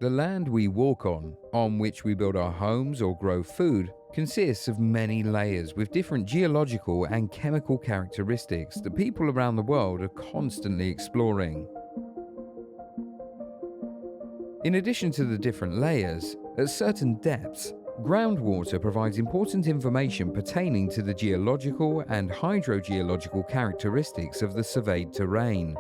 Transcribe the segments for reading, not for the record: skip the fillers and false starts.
The land we walk on which we build our homes or grow food, consists of many layers with different geological and chemical characteristics that people around the world are constantly exploring. In addition to the different layers, at certain depths, groundwater provides important information pertaining to the geological and hydrogeological characteristics of the surveyed terrain.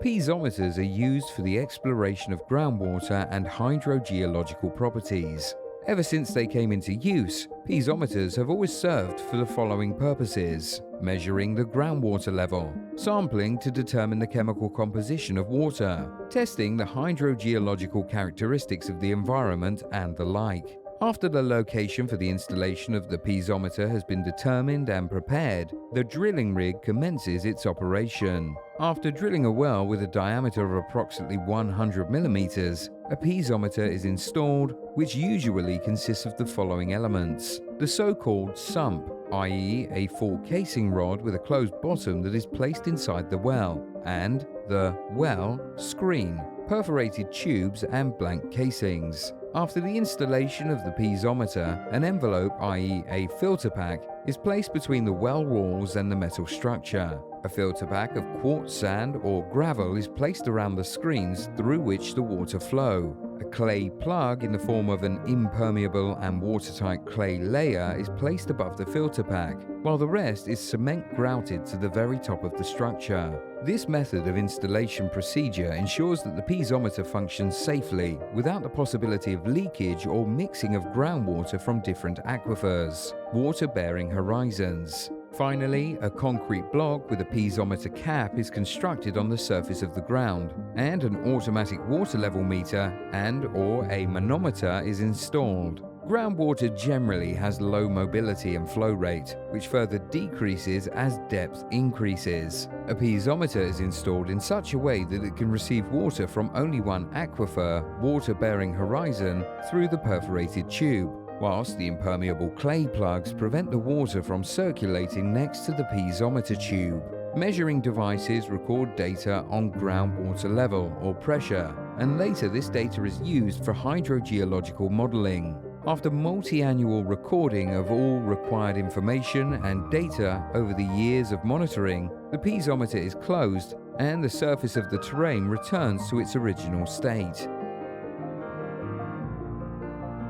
Piezometers are used for the exploration of groundwater and hydrogeological properties. Ever since they came into use, piezometers have always served for the following purposes: measuring the groundwater level, sampling to determine the chemical composition of water, testing the hydrogeological characteristics of the environment, and the like. After the location for the installation of the piezometer has been determined and prepared, the drilling rig commences its operation. After drilling a well with a diameter of approximately 100 millimeters, a piezometer is installed, which usually consists of the following elements: the so-called sump, i.e. a full casing rod with a closed bottom that is placed inside the well, and the well screen, perforated tubes and blank casings. After the installation of the piezometer, an envelope, i.e. a filter pack, is placed between the well walls and the metal structure. A filter pack of quartz sand or gravel is placed around the screens through which the water flow. A clay plug in the form of an impermeable and watertight clay layer is placed above the filter pack, while the rest is cement grouted to the very top of the structure. This method of installation procedure ensures that the piezometer functions safely, without the possibility of leakage or mixing of groundwater from different aquifers. Water-bearing horizons. Finally, a concrete block with a piezometer cap is constructed on the surface of the ground, and an automatic water level meter and/or a manometer is installed. Groundwater generally has low mobility and flow rate, which further decreases as depth increases. A piezometer is installed in such a way that it can receive water from only one aquifer, water-bearing horizon, through the perforated tube, whilst the impermeable clay plugs prevent the water from circulating next to the piezometer tube. Measuring devices record data on groundwater level or pressure, and later this data is used for hydrogeological modeling. After multi-annual recording of all required information and data over the years of monitoring, the piezometer is closed and the surface of the terrain returns to its original state.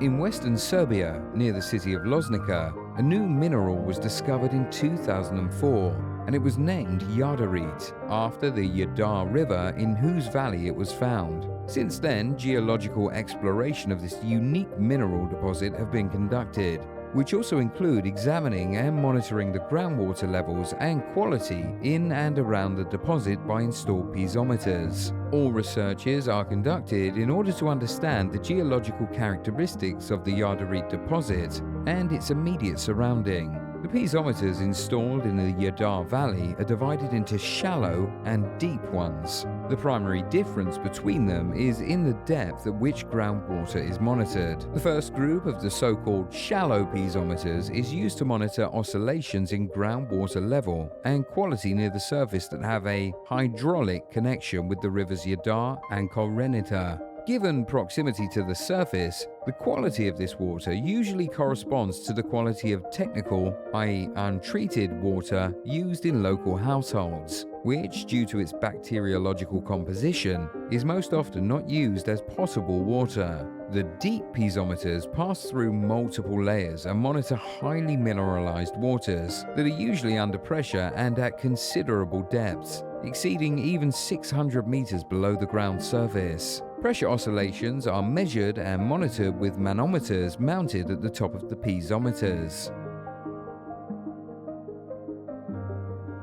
In western Serbia, near the city of Loznica, a new mineral was discovered in 2004, and it was named Jadarite, after the Jadar River in whose valley it was found. Since then, geological exploration of this unique mineral deposit have been conducted, which also include examining and monitoring the groundwater levels and quality in and around the deposit by installed piezometers. All researches are conducted in order to understand the geological characteristics of the Jadarite deposit and its immediate surrounding. The piezometers installed in the Jadar Valley are divided into shallow and deep ones. The primary difference between them is in the depth at which groundwater is monitored. The first group of the so-called shallow piezometers is used to monitor oscillations in groundwater level and quality near the surface that have a hydraulic connection with the rivers Jadar and Korenita. Given proximity to the surface, the quality of this water usually corresponds to the quality of technical, i.e. untreated water used in local households, which, due to its bacteriological composition, is most often not used as potable water. The deep piezometers pass through multiple layers and monitor highly mineralized waters that are usually under pressure and at considerable depths, exceeding even 600 meters below the ground surface. Pressure oscillations are measured and monitored with manometers mounted at the top of the piezometers.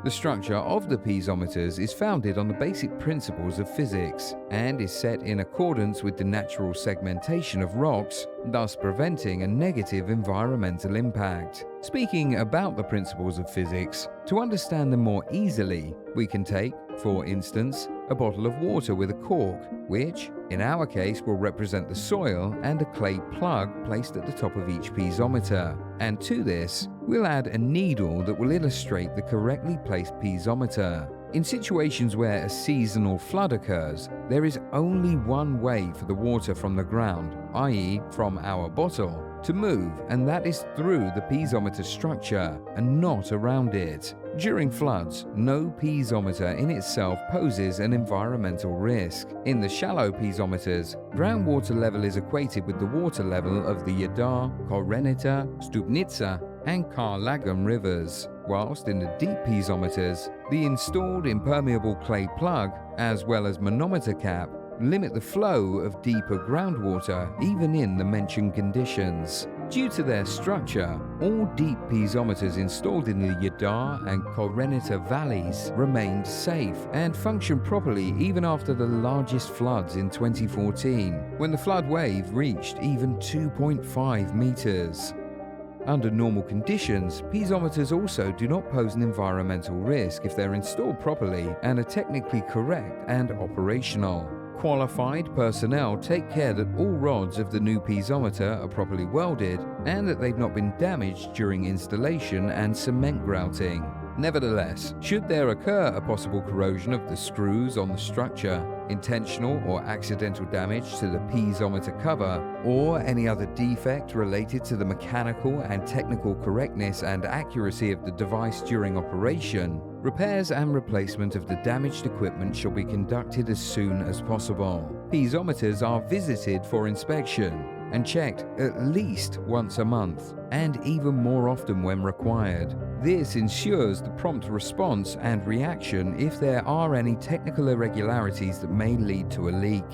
The structure of the piezometers is founded on the basic principles of physics and is set in accordance with the natural segmentation of rocks, thus preventing a negative environmental impact. Speaking about the principles of physics, to understand them more easily, we can take, for instance, a bottle of water with a cork, which, in our case, will represent the soil, and a clay plug placed at the top of each piezometer. And to this, we'll add a needle that will illustrate the correctly placed piezometer. In situations where a seasonal flood occurs, there is only one way for the water from the ground, i.e. from our bottle, to move, and that is through the piezometer structure and not around it. During floods, no piezometer in itself poses an environmental risk. In the shallow piezometers, groundwater level is equated with the water level of the Yadar, Korenita, Stupnitsa, and Karlagam rivers, whilst in the deep piezometers, the installed impermeable clay plug, as well as manometer cap, limit the flow of deeper groundwater even in the mentioned conditions. Due to their structure, all deep piezometers installed in the Yadar and Korenita valleys remained safe and functioned properly even after the largest floods in 2014, when the flood wave reached even 2.5 meters. Under normal conditions, piezometers also do not pose an environmental risk if they're installed properly and are technically correct and operational. Qualified personnel take care that all rods of the new piezometer are properly welded and that they've not been damaged during installation and cement grouting. Nevertheless, should there occur a possible corrosion of the screws on the structure, intentional or accidental damage to the piezometer cover, or any other defect related to the mechanical and technical correctness and accuracy of the device during operation, repairs and replacement of the damaged equipment shall be conducted as soon as possible. Piezometers are visited for inspection and checked at least once a month, and even more often when required. This ensures the prompt response and reaction if there are any technical irregularities that may lead to a leak.